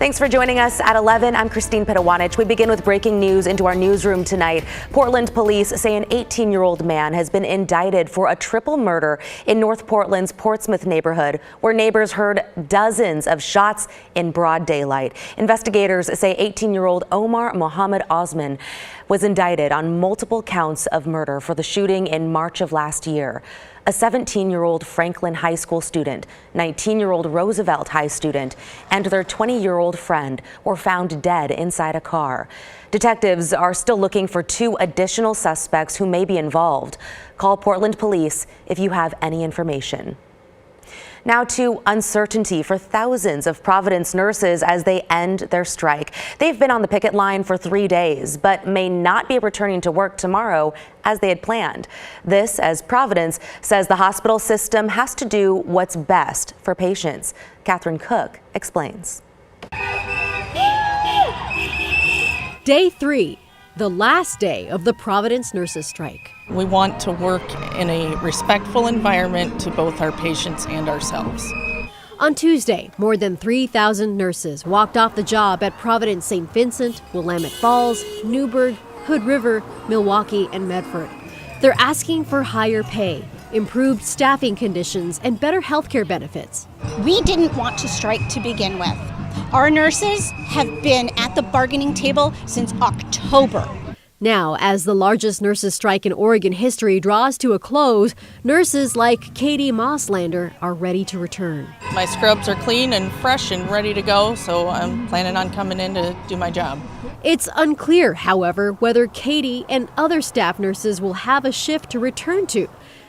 Thanks for joining us at 11. I'm Christine Pedawanich. We begin with breaking news into our newsroom tonight. Portland police say an 18-year-old man has been indicted for a triple murder in North Portland's Portsmouth neighborhood, where neighbors heard dozens of shots in broad daylight. Investigators say 18-year-old Omar Mohammed Osman was indicted on multiple counts of murder for the shooting in March of last year. A 17-year-old Franklin High School student, 19-year-old Roosevelt High student, and their 20-year-old friend were found dead inside a car. Detectives are still looking for 2 additional suspects who may be involved. Call Portland Police if you have any information. Now to uncertainty for thousands of Providence nurses as they end their strike. They've been on the picket line for 3 days, but may not be returning to work tomorrow as they had planned. This as Providence says the hospital system has to do what's best for patients. Catherine Cook explains. Day 3, the last day of the Providence nurses strike. We want to work in a respectful environment to both our patients and ourselves. On Tuesday, more than 3,000 nurses walked off the job at Providence St. Vincent, Willamette Falls, Newburgh, Hood River, Milwaukee, and Medford. They're asking for higher pay, improved staffing conditions, and better health care benefits. We didn't want to strike to begin with. Our nurses have been at the bargaining table since October. Now, as the largest nurses' strike in Oregon history draws to a close, nurses like Katie Mosslander are ready to return. My scrubs are clean and fresh and ready to go, so I'm planning on coming in to do my job. It's unclear, however, whether Katie and other staff nurses will have a shift to return to,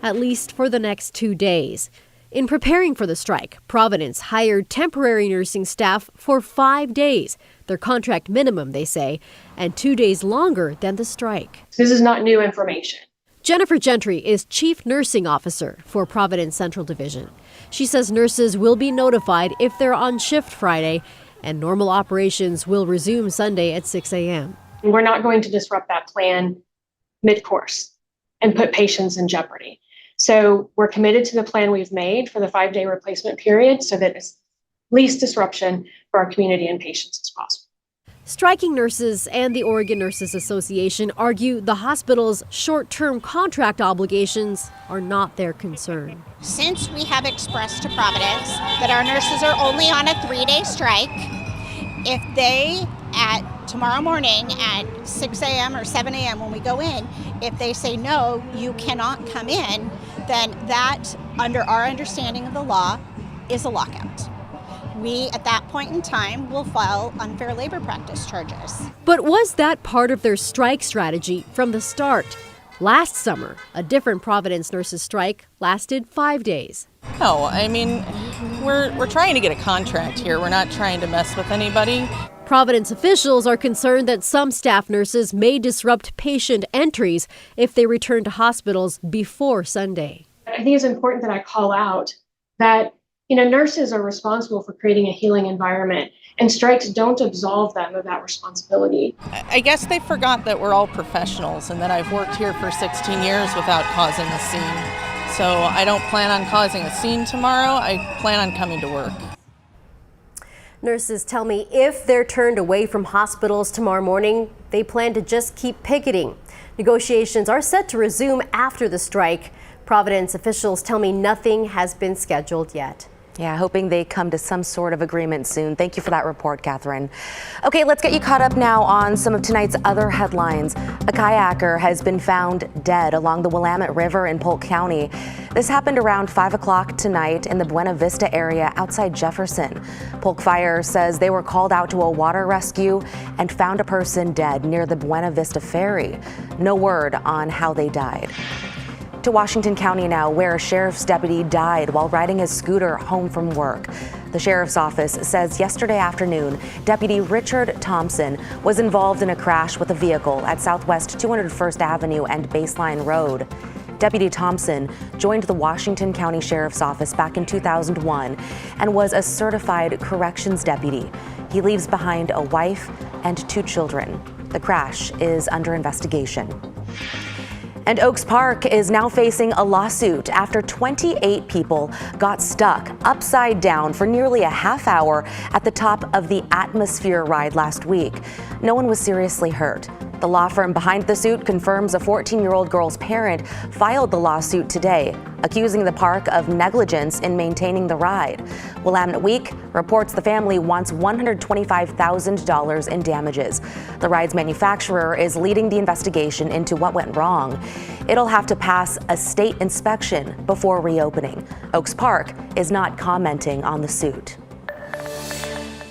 at least for the next 2 days. In preparing for the strike, Providence hired temporary nursing staff for 5 days, their contract minimum, they say, and 2 days longer than the strike. This is not new information. Jennifer Gentry is Chief Nursing Officer for Providence Central Division. She says nurses will be notified if they're on shift Friday, and normal operations will resume Sunday at 6 a.m. We're not going to disrupt that plan mid-course and put patients in jeopardy. So we're committed to the plan we've made for the 5-day replacement period so that it's least disruption for our community and patients as possible. Striking nurses and the Oregon Nurses Association argue the hospital's short-term contract obligations are not their concern. Since we have expressed to Providence that our nurses are only on a 3-day strike, if they at tomorrow morning at 6 a.m. or 7 a.m. when we go in, if they say no, you cannot come in, then that, under our understanding of the law, is a lockout. We, at that point in time, will file unfair labor practice charges. But was that part of their strike strategy from the start? Last summer, a different Providence nurses strike lasted 5 days. No, I mean, we're trying to get a contract here. We're not trying to mess with anybody. Providence officials are concerned that some staff nurses may disrupt patient entries if they return to hospitals before Sunday. I think it's important that I call out that nurses are responsible for creating a healing environment, and strikes don't absolve them of that responsibility. I guess they forgot that we're all professionals and that I've worked here for 16 years without causing a scene. So I don't plan on causing a scene tomorrow. I plan on coming to work. Nurses tell me if they're turned away from hospitals tomorrow morning, they plan to just keep picketing. Negotiations are set to resume after the strike. Providence officials tell me nothing has been scheduled yet. Yeah, hoping they come to some sort of agreement soon. Thank you for that report, Catherine. Okay, let's get you caught up now on some of tonight's other headlines. A kayaker has been found dead along the Willamette River in Polk County. This happened around 5 o'clock tonight in the Buena Vista area outside Jefferson. Polk Fire says they were called out to a water rescue and found a person dead near the Buena Vista ferry. No word on how they died. To Washington County now, where a sheriff's deputy died while riding his scooter home from work. The sheriff's office says yesterday afternoon, Deputy Richard Thompson was involved in a crash with a vehicle at Southwest 201st Avenue and Baseline Road. Deputy Thompson joined the Washington County Sheriff's Office back in 2001 and was a certified corrections deputy. He leaves behind a wife and 2 children. The crash is under investigation. And Oaks Park is now facing a lawsuit after 28 people got stuck upside down for nearly a half hour at the top of the Atmosphere ride last week. No one was seriously hurt. The law firm behind the suit confirms a 14-year-old girl's parent filed the lawsuit today, accusing the park of negligence in maintaining the ride. Willamette Week reports the family wants $125,000 in damages. The ride's manufacturer is leading the investigation into what went wrong. It'll have to pass a state inspection before reopening. Oaks Park is not commenting on the suit.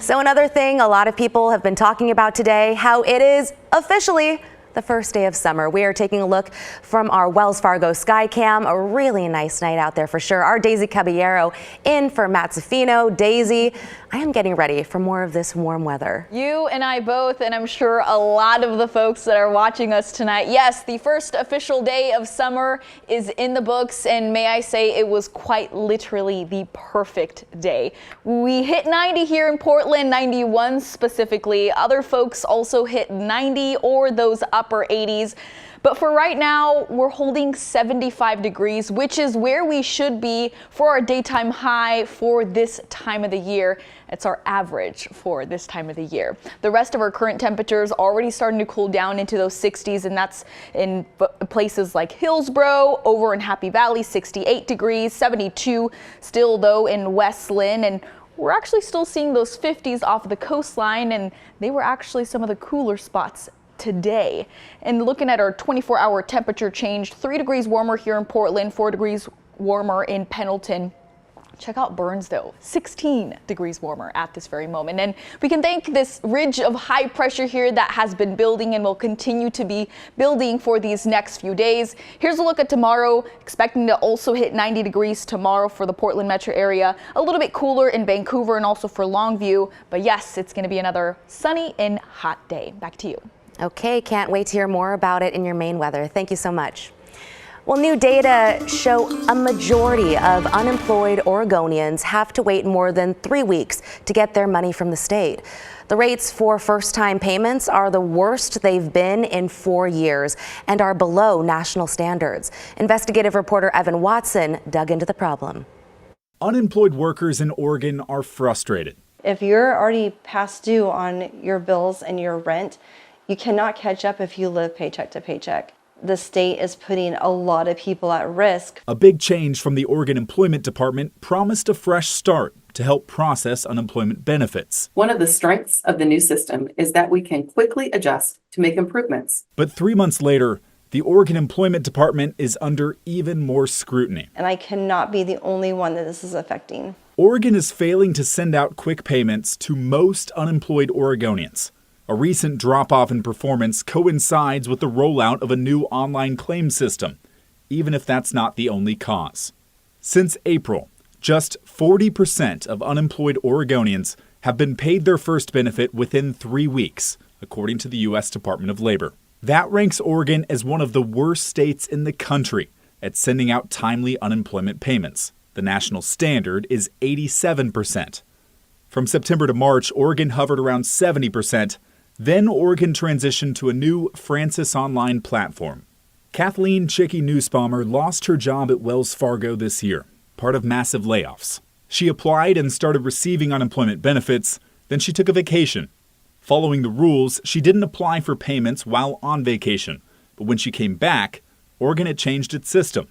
So another thing a lot of people have been talking about today, how it is officially the first day of summer. We are taking a look from our Wells Fargo Skycam. A really nice night out there for sure. Our Daisy Caballero in for Matt Zafino. Daisy, I am getting ready for more of this warm weather. You and I both, and I'm sure a lot of the folks that are watching us tonight. Yes, the first official day of summer is in the books, and may I say it was quite literally the perfect day. We hit 90 here in Portland, 91 specifically. Other folks also hit 90 or those upper 80s. But for right now, we're holding 75 degrees, which is where we should be for our daytime high for this time of the year. It's our average for this time of the year. The rest of our current temperatures already starting to cool down into those 60s, and that's in places like Hillsborough, over in Happy Valley, 68 degrees, 72 still though in West Lynn, and we're actually still seeing those 50s off the coastline, and they were actually some of the cooler spots today. And looking at our 24-hour temperature change, 3 degrees warmer here in Portland, 4 degrees warmer in Pendleton. Check out Burns though, 16 degrees warmer at this very moment. And we can thank this ridge of high pressure here that has been building and will continue to be building for these next few days. Here's a look at tomorrow, expecting to also hit 90 degrees tomorrow for the Portland metro area. A little bit cooler in Vancouver and also for Longview. But yes, it's going to be another sunny and hot day. Back to you. Okay, can't wait to hear more about it in your main weather. Thank you so much. Well, new data show a majority of unemployed Oregonians have to wait more than 3 weeks to get their money from the state. The rates for first-time payments are the worst they've been in 4 years and are below national standards. Investigative reporter Evan Watson dug into the problem. Unemployed workers in Oregon are frustrated. If you're already past due on your bills and your rent, you cannot catch up if you live paycheck to paycheck. The state is putting a lot of people at risk. A big change from the Oregon Employment Department promised a fresh start to help process unemployment benefits. One of the strengths of the new system is that we can quickly adjust to make improvements. But 3 months later, the Oregon Employment Department is under even more scrutiny. And I cannot be the only one that this is affecting. Oregon is failing to send out quick payments to most unemployed Oregonians. A recent drop-off in performance coincides with the rollout of a new online claim system, even if that's not the only cause. Since April, just 40% of unemployed Oregonians have been paid their first benefit within 3 weeks, according to the U.S. Department of Labor. That ranks Oregon as one of the worst states in the country at sending out timely unemployment payments. The national standard is 87%. From September to March, Oregon hovered around 70%. Then Oregon transitioned to a new Francis Online platform. Kathleen Chicky Nussbaumer lost her job at Wells Fargo this year, part of massive layoffs. She applied and started receiving unemployment benefits, then she took a vacation. Following the rules, she didn't apply for payments while on vacation, but when she came back, Oregon had changed its system.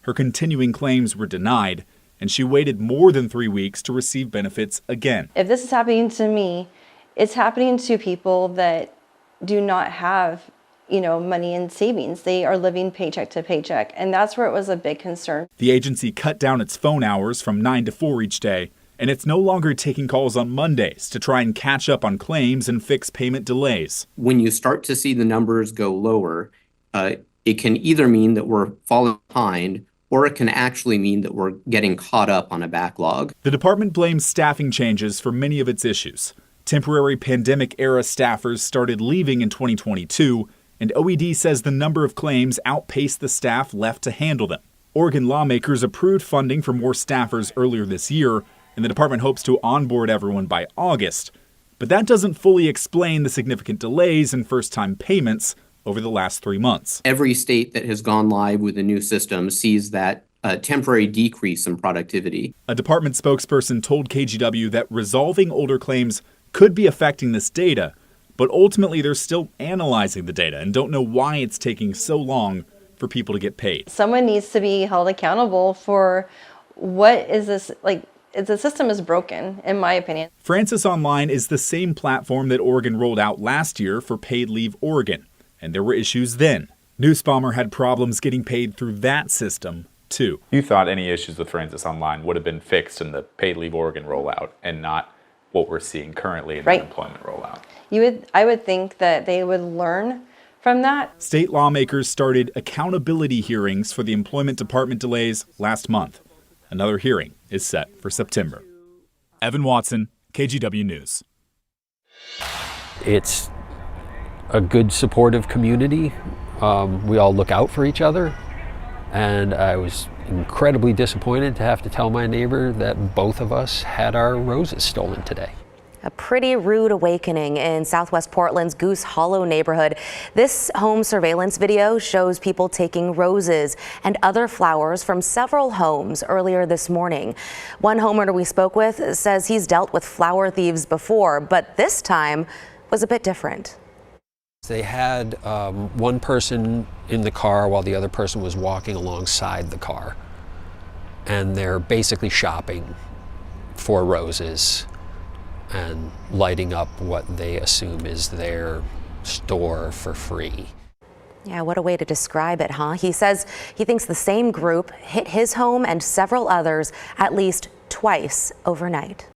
Her continuing claims were denied, and she waited more than 3 weeks to receive benefits again. If this is happening to me, it's happening to people that do not have, money in savings. They are living paycheck to paycheck, and that's where it was a big concern. The agency cut down its phone hours from 9 to 4 each day, and it's no longer taking calls on Mondays to try and catch up on claims and fix payment delays. When you start to see the numbers go lower, it can either mean that we're falling behind, or it can actually mean that we're getting caught up on a backlog. The department blames staffing changes for many of its issues. Temporary pandemic-era staffers started leaving in 2022, and OED says the number of claims outpaced the staff left to handle them. Oregon lawmakers approved funding for more staffers earlier this year, and the department hopes to onboard everyone by August. But that doesn't fully explain the significant delays in first-time payments over the last 3 months. Every state that has gone live with the new system sees that temporary decrease in productivity. A department spokesperson told KGW that resolving older claims could be affecting this data, but ultimately they're still analyzing the data and don't know why it's taking so long for people to get paid. Someone needs to be held accountable for what is this, like, the system is broken, in my opinion. Francis Online is the same platform that Oregon rolled out last year for Paid Leave Oregon, and there were issues then. Newsbomber had problems getting paid through that system, too. You thought any issues with Francis Online would have been fixed in the Paid Leave Oregon rollout and not what we're seeing currently in the unemployment rollout. I would think that they would learn from that. State lawmakers started accountability hearings for the employment department delays last month. Another hearing is set for September. Evan Watson, KGW News. It's a good, supportive community. We all look out for each other. And I was incredibly disappointed to have to tell my neighbor that both of us had our roses stolen today. A pretty rude awakening in Southwest Portland's Goose Hollow neighborhood. This home surveillance video shows people taking roses and other flowers from several homes earlier this morning. One homeowner we spoke with says he's dealt with flower thieves before, but this time was a bit different. They had one person in the car while the other person was walking alongside the car. And they're basically shopping for roses and lighting up what they assume is their store for free. Yeah, what a way to describe it, huh? He says he thinks the same group hit his home and several others at least twice overnight.